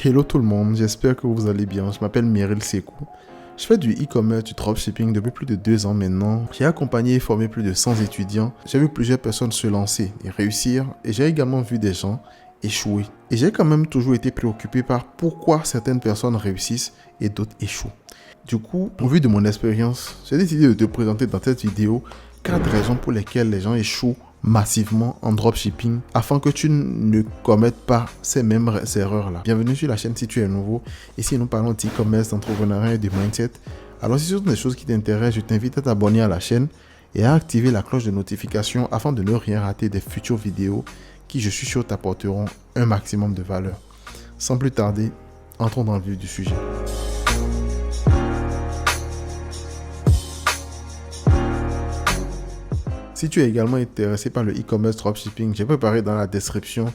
Hello tout le monde, j'espère que vous allez bien. Je m'appelle Meryl Sekou. Je fais du e-commerce, du dropshipping depuis plus de 2 ans maintenant. J'ai accompagné et formé plus de 100 étudiants. J'ai vu plusieurs personnes se lancer et réussir. Et j'ai également vu des gens échouer. Et j'ai quand même toujours été préoccupé par pourquoi certaines personnes réussissent et d'autres échouent. Du coup, au vu de mon expérience, j'ai décidé de te présenter dans cette vidéo 4 raisons pour lesquelles les gens échouent massivement en dropshipping afin que tu ne commettes pas ces mêmes erreurs-là. Bienvenue sur la chaîne si tu es nouveau. Ici, nous parlons d'e-commerce, d'entrepreneuriat et de mindset. Alors, si ce sont des choses qui t'intéressent, je t'invite à t'abonner à la chaîne et à activer la cloche de notification afin de ne rien rater des futures vidéos qui, je suis sûr, t'apporteront un maximum de valeur. Sans plus tarder, entrons dans le vif du sujet. Si tu es également intéressé par le e-commerce dropshipping, j'ai préparé dans la description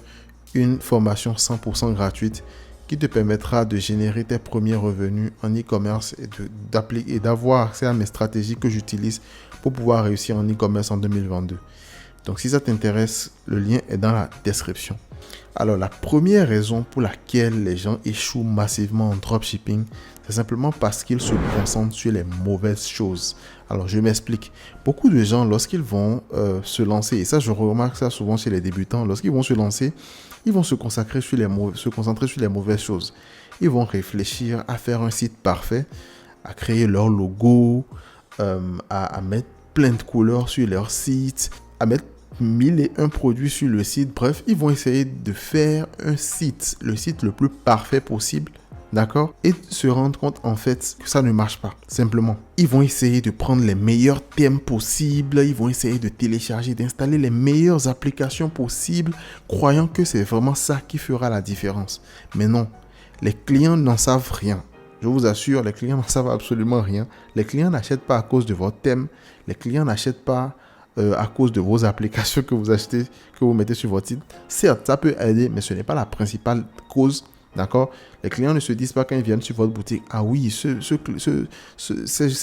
une formation 100% gratuite qui te permettra de générer tes premiers revenus en e-commerce et d'avoir accès à mes stratégies que j'utilise pour pouvoir réussir en e-commerce en 2022. Donc si ça t'intéresse, le lien est dans la description. Alors la première raison pour laquelle les gens échouent massivement en dropshipping, c'est simplement parce qu'ils se concentrent sur les mauvaises choses. Alors je m'explique. Beaucoup de gens, lorsqu'ils vont se lancer, et ça je remarque ça souvent chez les débutants, lorsqu'ils vont se lancer, ils vont se concentrer sur les mauvaises choses. Ils vont réfléchir à faire un site parfait, à créer leur logo, à mettre plein de couleurs sur leur site, à mettre 1001 produits sur le site. Bref, ils vont essayer de faire un site, le site le plus parfait possible, d'accord? Et se rendre compte en fait que ça ne marche pas, simplement. Ils vont essayer de prendre les meilleurs thèmes possibles, ils vont essayer de télécharger, d'installer les meilleures applications possibles, croyant que c'est vraiment ça qui fera la différence. Mais non, les clients n'en savent rien. Je vous assure, les clients n'en savent absolument rien. Les clients n'achètent pas à cause de votre thème, les clients n'achètent pas à cause de vos applications que vous achetez, que vous mettez sur votre site. Certes, ça peut aider, mais ce n'est pas la principale cause, d'accord? Les clients ne se disent pas quand ils viennent sur votre boutique, ah oui, ces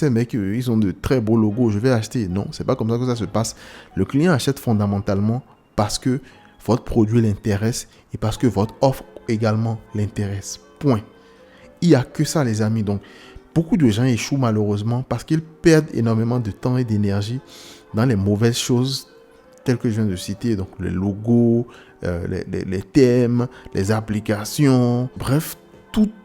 mecs, ils ont de très beaux logos, je vais acheter. Non, c'est pas comme ça que ça se passe. Le client achète fondamentalement parce que votre produit l'intéresse et parce que votre offre également l'intéresse. Point. Il n'y a que ça, les amis. Donc, beaucoup de gens échouent malheureusement parce qu'ils perdent énormément de temps et d'énergie dans les mauvaises choses telles que je viens de citer, donc les logos, les thèmes, les applications, bref,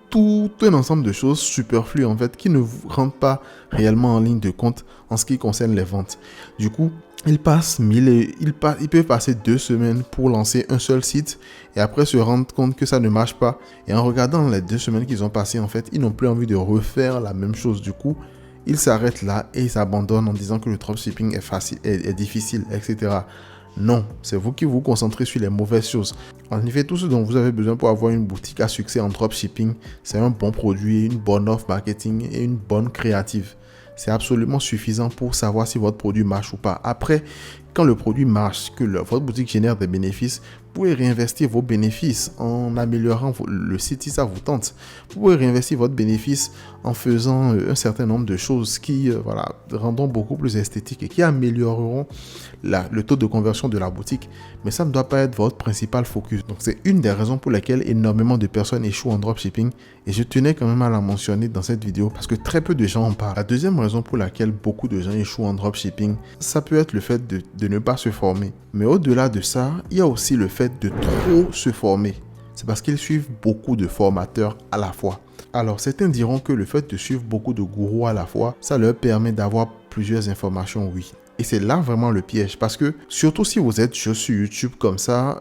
tout un ensemble de choses superflues en fait qui ne vous rendent pas réellement en ligne de compte en ce qui concerne les ventes. Du coup, ils peuvent passer 2 semaines pour lancer un seul site et après se rendre compte que ça ne marche pas. Et en regardant les 2 semaines qu'ils ont passées, en fait, ils n'ont plus envie de refaire la même chose. Du coup, ils s'arrêtent là et ils s'abandonnent en disant que le dropshipping est facile, est difficile, etc. Non, c'est vous qui vous concentrez sur les mauvaises choses. En effet, tout ce dont vous avez besoin pour avoir une boutique à succès en dropshipping, c'est un bon produit, une bonne offre marketing et une bonne créative. C'est absolument suffisant pour savoir si votre produit marche ou pas. Après, quand le produit marche, que votre boutique génère des bénéfices, vous pouvez réinvestir vos bénéfices en améliorant le site si ça vous tente. Vous pouvez réinvestir votre bénéfice en faisant un certain nombre de choses qui rendront beaucoup plus esthétiques et qui amélioreront le taux de conversion de la boutique. Mais ça ne doit pas être votre principal focus. Donc c'est une des raisons pour lesquelles énormément de personnes échouent en dropshipping et je tenais quand même à la mentionner dans cette vidéo parce que très peu de gens en parlent. La deuxième raison pour laquelle beaucoup de gens échouent en dropshipping, ça peut être le fait de ne pas se former. Mais au-delà de ça, il y a aussi le fait de trop se former. C'est parce qu'ils suivent beaucoup de formateurs à la fois. Alors certains diront que le fait de suivre beaucoup de gourous à la fois, ça leur permet d'avoir plusieurs informations, oui. Et c'est là vraiment le piège parce que surtout si vous êtes sur YouTube comme ça,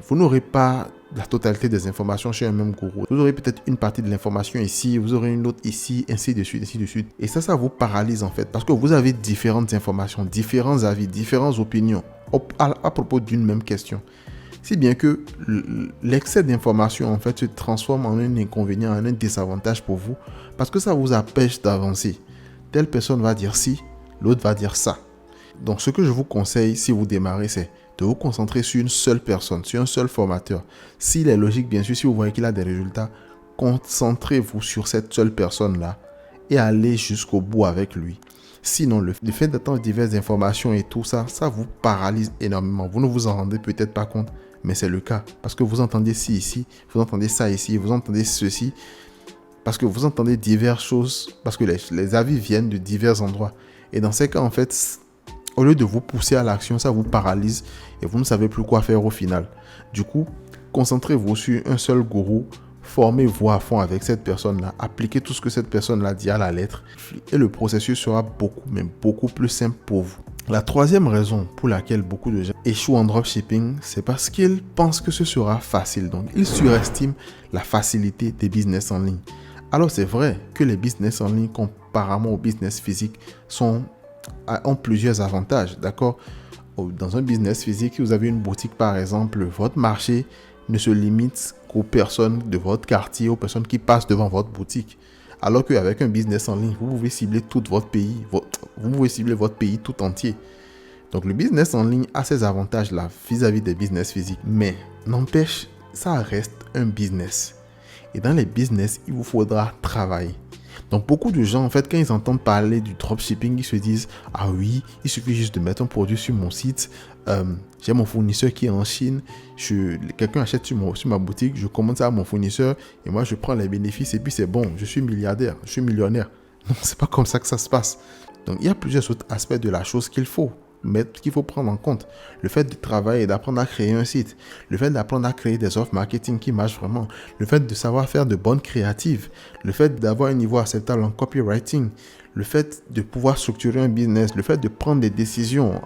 vous n'aurez pas la totalité des informations chez un même gourou. Vous aurez peut-être une partie de l'information ici, vous aurez une autre ici, ainsi de suite, ainsi de suite. Et ça vous paralyse en fait parce que vous avez différentes informations, différents avis, différentes opinions à propos d'une même question. Si bien que l'excès d'informations en fait se transforme en un inconvénient, en un désavantage pour vous parce que ça vous empêche d'avancer. Telle personne va dire ci, l'autre va dire ça. Donc, ce que je vous conseille si vous démarrez, c'est de vous concentrer sur une seule personne, sur un seul formateur. S'il est logique, bien sûr, si vous voyez qu'il a des résultats, concentrez-vous sur cette seule personne-là et allez jusqu'au bout avec lui. Sinon, le fait d'attendre diverses informations et tout ça, ça vous paralyse énormément. Vous ne vous en rendez peut-être pas compte, mais c'est le cas. Parce que vous entendez ci ici, vous entendez ça ici, vous entendez ceci. Parce que vous entendez diverses choses, parce que les avis viennent de divers endroits. Et dans ces cas, en fait, au lieu de vous pousser à l'action, ça vous paralyse et vous ne savez plus quoi faire au final. Du coup, concentrez-vous sur un seul gourou, formez-vous à fond avec cette personne-là, appliquez tout ce que cette personne-là dit à la lettre et le processus sera beaucoup plus simple pour vous. La troisième raison pour laquelle beaucoup de gens échouent en dropshipping, c'est parce qu'ils pensent que ce sera facile. Donc, ils surestiment la facilité des business en ligne. Alors, c'est vrai que les business en ligne, comparément aux business physiques, ont plusieurs avantages, d'accord? Dans un business physique, vous avez une boutique par exemple, votre marché ne se limite qu'aux personnes de votre quartier, aux personnes qui passent devant votre boutique. Alors qu'avec un business en ligne, vous pouvez cibler tout votre pays, vous pouvez cibler votre pays tout entier. Donc le business en ligne a ces avantages-là vis-à-vis des business physiques, mais n'empêche, ça reste un business. Et dans les business, il vous faudra travailler. Donc beaucoup de gens, en fait, quand ils entendent parler du dropshipping, ils se disent « Ah oui, il suffit juste de mettre un produit sur mon site. J'ai mon fournisseur qui est en Chine. Quelqu'un achète sur ma boutique, je commande ça à mon fournisseur et moi, je prends les bénéfices et puis c'est bon, je suis milliardaire, je suis millionnaire. » Non, c'est pas comme ça que ça se passe. Donc, il y a plusieurs autres aspects de la chose qu'il faut prendre en compte. Le fait de travailler et d'apprendre à créer un site. Le fait d'apprendre à créer des offres marketing qui marchent vraiment. Le fait de savoir faire de bonnes créatives. Le fait d'avoir un niveau acceptable en copywriting. Le fait de pouvoir structurer un business. Le fait de prendre des décisions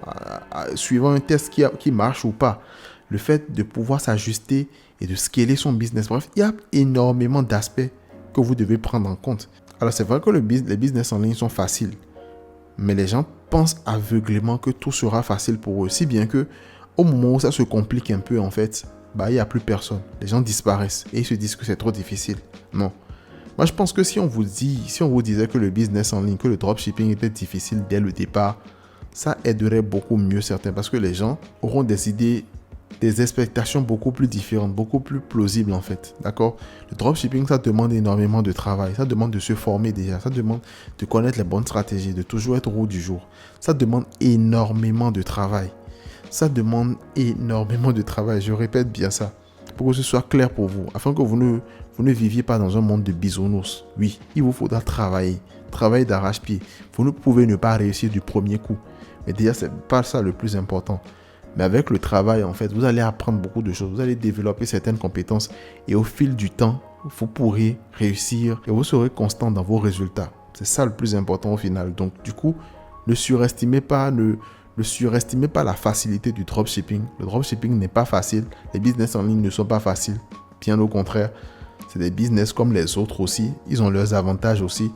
suivant un test qui marche ou pas. Le fait de pouvoir s'ajuster et de scaler son business. Bref, il y a énormément d'aspects que vous devez prendre en compte. Alors, c'est vrai que les business en ligne sont faciles. Mais les gens pensent aveuglément que tout sera facile pour eux. Si bien que au moment où ça se complique un peu, en fait, il n'y a plus personne. Les gens disparaissent et ils se disent que c'est trop difficile. Non. Moi, je pense que si on vous disait que le business en ligne, que le dropshipping était difficile dès le départ, ça aiderait beaucoup mieux certains parce que les gens auront des idées, des expectations beaucoup plus différentes, beaucoup plus plausibles en fait. D'accord? Le dropshipping, ça demande énormément de travail. Ça demande de se former déjà. Ça demande de connaître les bonnes stratégies, de toujours être au goût du jour. Ça demande énormément de travail. Je répète bien ça. Pour que ce soit clair pour vous. Afin que vous ne viviez pas dans un monde de bisounours. Oui, il vous faudra travailler. Travailler d'arrache-pied. Vous ne pouvez ne pas réussir du premier coup. Mais déjà, c'est pas ça le plus important. Mais avec le travail, en fait, vous allez apprendre beaucoup de choses. Vous allez développer certaines compétences. Et au fil du temps, vous pourrez réussir et vous serez constant dans vos résultats. C'est ça le plus important au final. Donc, du coup, ne surestimez pas la facilité du dropshipping. Le dropshipping n'est pas facile. Les business en ligne ne sont pas faciles. Bien au contraire. C'est des business comme les autres aussi. Ils ont leurs avantages aussi.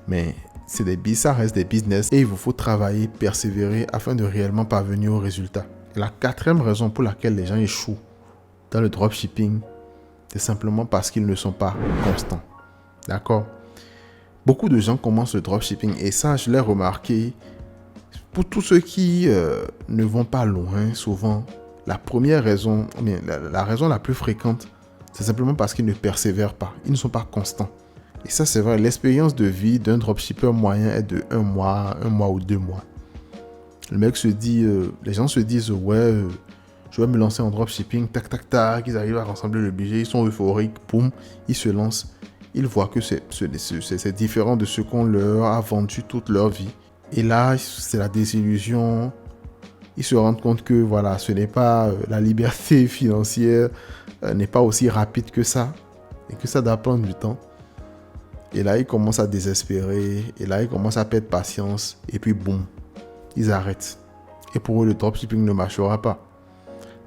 Mais ça reste des business. Et il vous faut travailler, persévérer afin de réellement parvenir au résultat. La quatrième raison pour laquelle les gens échouent dans le dropshipping, c'est simplement parce qu'ils ne sont pas constants. D'accord? Beaucoup de gens commencent le dropshipping et ça, je l'ai remarqué. Pour tous ceux qui ne vont pas loin, souvent, la première raison, la raison la plus fréquente, c'est simplement parce qu'ils ne persévèrent pas. Ils ne sont pas constants. Et ça, c'est vrai. L'expérience de vie d'un dropshipper moyen est de 1 mois ou 2 mois. Le mec se dit, les gens se disent, ouais, je vais me lancer en dropshipping, tac, tac, tac, ils arrivent à rassembler le budget, ils sont euphoriques, boum, ils se lancent. Ils voient que c'est différent de ce qu'on leur a vendu toute leur vie. Et là, c'est la désillusion. Ils se rendent compte que, voilà, ce n'est pas la liberté financière, n'est pas aussi rapide que ça, et que ça doit prendre du temps. Et là, ils commencent à désespérer, et là, ils commencent à perdre patience, et puis boum. Ils arrêtent. Et pour eux, le dropshipping ne marchera pas.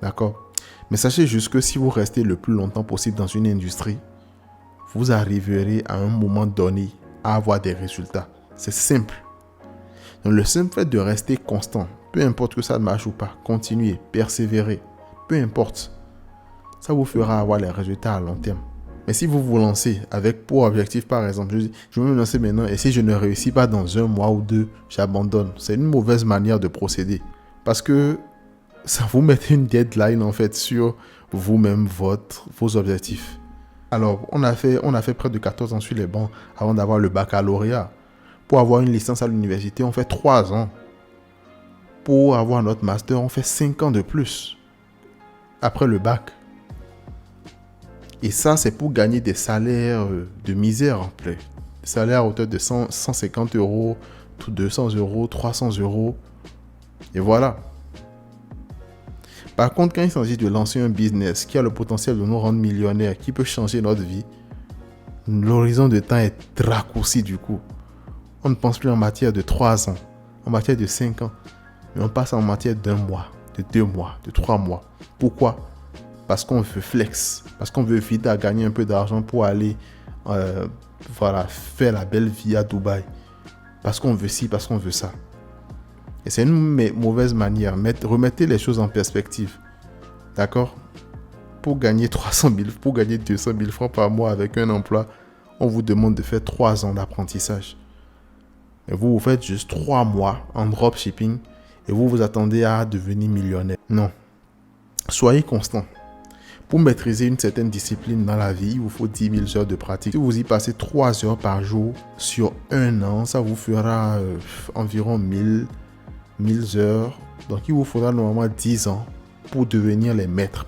D'accord? Mais sachez juste que si vous restez le plus longtemps possible dans une industrie, vous arriverez à un moment donné à avoir des résultats. C'est simple. Donc le simple fait de rester constant, peu importe que ça marche ou pas, continuez, persévérez, peu importe. Ça vous fera avoir les résultats à long terme. Mais si vous vous lancez avec pour objectif, par exemple, je vais me lancer maintenant et si je ne réussis pas dans 1 mois ou 2, j'abandonne. C'est une mauvaise manière de procéder. Parce que ça vous met une deadline en fait sur vous-même, vos objectifs. Alors, on a fait près de 14 ans sur les bancs avant d'avoir le baccalauréat. Pour avoir une licence à l'université, on fait 3 ans. Pour avoir notre master, on fait 5 ans de plus. après le bac. Et ça, c'est pour gagner des salaires de misère en plus. Des salaires à hauteur de 150 euros, 200 euros, 300 euros. Et voilà. Par contre, quand il s'agit de lancer un business qui a le potentiel de nous rendre millionnaires, qui peut changer notre vie, l'horizon de temps est raccourci du coup. On ne pense plus en matière de 3 ans, en matière de 5 ans, mais on passe en matière d'1 mois, de 2 mois, de 3 mois. Pourquoi ? Parce qu'on veut flex, parce qu'on veut vite à gagner un peu d'argent pour aller faire la belle vie à Dubaï. Parce qu'on veut ci, parce qu'on veut ça. Et c'est une mauvaise manière. Remettez les choses en perspective. D'accord ? Pour gagner 300 000, pour gagner 200 000 francs par mois avec un emploi, on vous demande de faire 3 ans d'apprentissage. Et vous faites juste 3 mois en dropshipping et vous vous attendez à devenir millionnaire. Non. Soyez constant. Pour maîtriser une certaine discipline dans la vie, il vous faut 10 000 heures de pratique. Si vous y passez 3 heures par jour sur 1 an, ça vous fera environ 1000 heures. Donc, il vous faudra normalement 10 ans pour devenir les maîtres,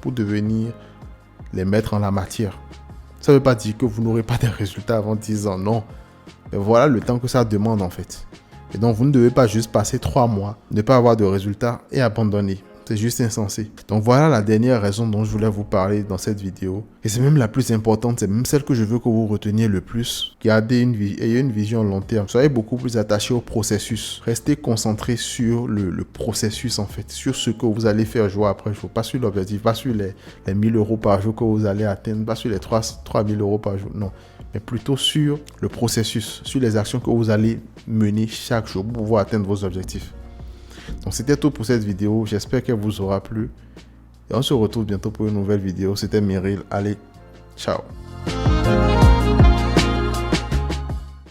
en la matière. Ça ne veut pas dire que vous n'aurez pas de résultats avant 10 ans, non. Mais voilà le temps que ça demande en fait. Et donc, vous ne devez pas juste passer 3 mois, ne pas avoir de résultats et abandonner. C'est juste insensé. Donc voilà la dernière raison dont je voulais vous parler dans cette vidéo. Et c'est même la plus importante, c'est même celle que je veux que vous reteniez le plus. Ayez une vision long terme. Soyez beaucoup plus attaché au processus. Restez concentré sur le processus en fait. Sur ce que vous allez faire jour après jour. Pas sur l'objectif, pas sur les 1000 euros par jour que vous allez atteindre. Pas sur les 3000 euros par jour. Non. Mais plutôt sur le processus. Sur les actions que vous allez mener chaque jour pour pouvoir atteindre vos objectifs. Donc c'était tout pour cette vidéo, j'espère qu'elle vous aura plu et on se retrouve bientôt pour une nouvelle vidéo. C'était Meryl, allez, ciao.